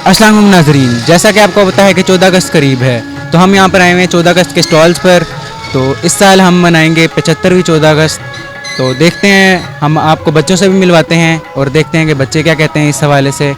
अस्सलाम वालेकुम नाज़रीन, जैसा कि आपको पता है कि 14 अगस्त करीब है, तो हम यहाँ पर आए हुए हैं 14 अगस्त के स्टॉल्स पर। तो इस साल हम मनाएंगे 75वीं 14 अगस्त। तो देखते हैं, हम आपको बच्चों से भी मिलवाते हैं और देखते हैं कि बच्चे क्या कहते हैं इस हवाले से।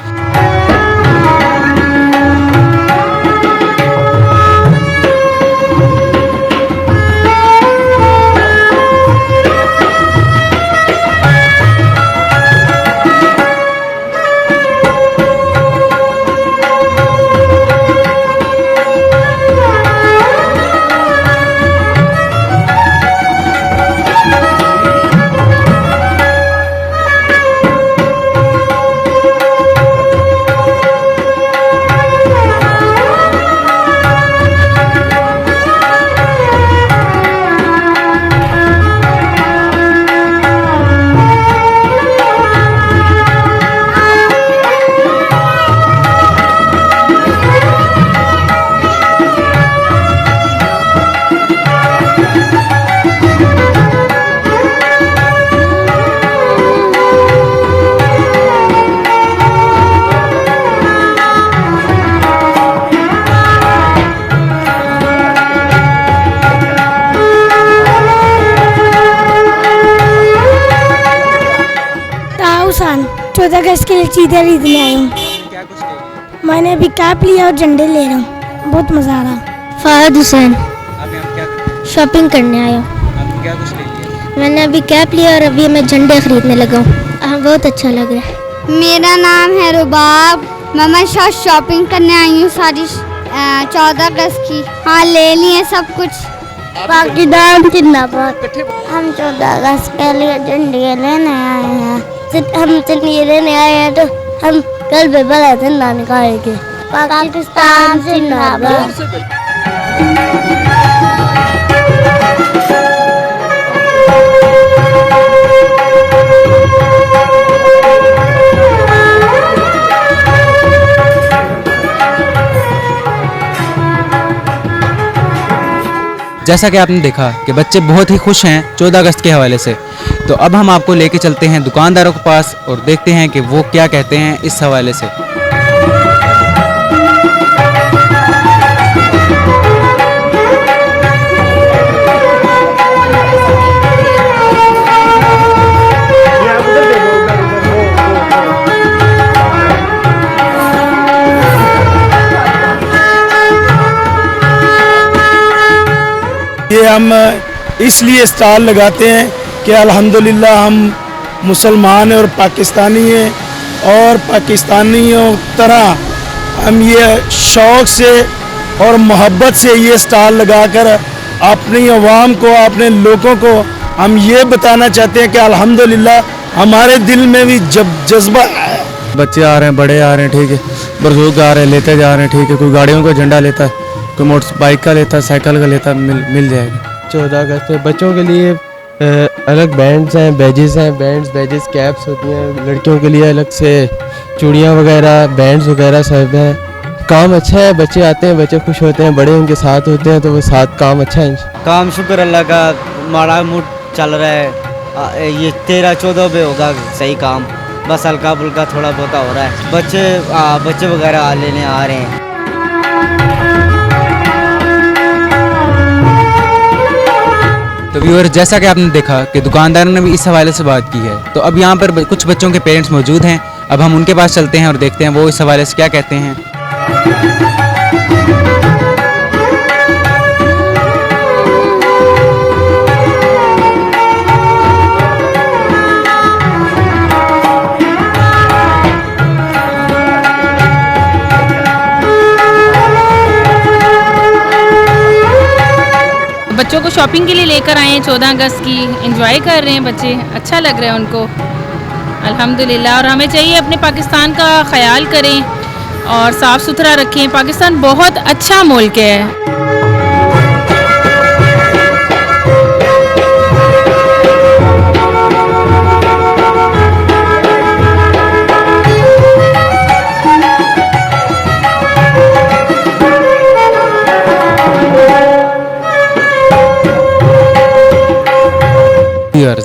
ताऊसान 14 अगस्त के लिए चीज़ें खरीदने आई हूँ। क्या कुछ लेंगे? मैंने अभी कैप लिया और झंडे ले रहा हूँ, बहुत मज़ा आ रहा। फ़ाहद हुसैन, आप यहाँ क्या शॉपिंग करने आया हूँ। आप क्या कुछ लेंगे? मैंने अभी कैप लिया और अभी मैं झंडे खरीदने लगा हूँ। बहुत अच्छा लग रहा है। मेरा नाम है रुबाब। मैं शॉपिंग करने आई हूँ सारी 14 अगस्त की। हाँ, ले लिए सब कुछ। पाकिस्तान जिंदाबाद। हम 14 अगस्त के लिए झंडे लेने आए हैं। हम झंडे लेने आए हैं तो हम कल भी बड़ा झंडा निकालेंगे। पाकिस्तान जिंदाबाद। जैसा कि आपने देखा कि बच्चे बहुत ही खुश हैं 14 अगस्त के हवाले से। तो अब हम आपको लेके चलते हैं दुकानदारों के पास और देखते हैं कि वो क्या कहते हैं इस हवाले से। ये हम इसलिए स्टॉल लगाते हैं कि अल्हम्दुलिल्लाह हम मुसलमान हैं और पाकिस्तानी हैं, और पाकिस्तानियों तरह हम ये शौक़ से और मोहब्बत से ये स्टॉल लगाकर अपनी आवाम को, अपने लोगों को हम ये बताना चाहते हैं कि अल्हम्दुलिल्लाह हमारे दिल में भी जब जज्बा है। बच्चे आ रहे हैं, बड़े आ रहे हैं, ठीक है, बुजुर्ग आ रहे हैं, लेते जा रहे हैं, ठीक है। कोई गाड़ियों का झंडा लेता है, कोई मोटर बाइक का लेता है, साइकिल का लेता है, मिल जाएगा। 14 अगस्त पे बच्चों के लिए अलग बैंड्स हैं, बैजेस हैं, बैजेस कैप्स होती हैं। लड़कियों के लिए अलग से चूड़ियाँ वगैरह, बैंड्स वगैरह सब हैं। काम अच्छा है, बच्चे आते हैं, बच्चे खुश होते हैं, बड़े उनके साथ होते हैं तो वो साथ काम अच्छा है। काम शुक्र अल्लाह का, माड़ा मूड चल रहा है। ये 13-14 पे होगा सही काम, बस हल्का फुल्का थोड़ा बहुत हो रहा है। बच्चे वगैरह लेने आ रहे हैं। तो व्यूअर, जैसा कि आपने देखा कि दुकानदारों ने भी इस हवाले से बात की है, तो अब यहाँ पर कुछ बच्चों के पेरेंट्स मौजूद हैं। अब हम उनके पास चलते हैं और देखते हैं वो इस हवाले से क्या कहते हैं। बच्चों को शॉपिंग के लिए लेकर आए हैं 14 अगस्त की। एंजॉय कर रहे हैं बच्चे, अच्छा लग रहा है उनको अल्हम्दुलिल्लाह। और हमें चाहिए अपने पाकिस्तान का ख्याल करें और साफ़ सुथरा रखें। पाकिस्तान बहुत अच्छा मुल्क है।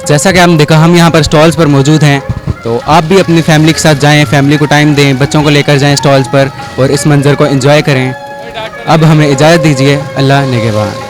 जैसा कि आपने देखा, हम यहाँ पर स्टॉल्स पर मौजूद हैं तो आप भी अपनी फैमिली के साथ जाएं, फैमिली को टाइम दें, बच्चों को लेकर जाएं स्टॉल्स पर और इस मंज़र को एंजॉय करें। अब हमें इजाज़त दीजिए। अल्लाह निगहबान।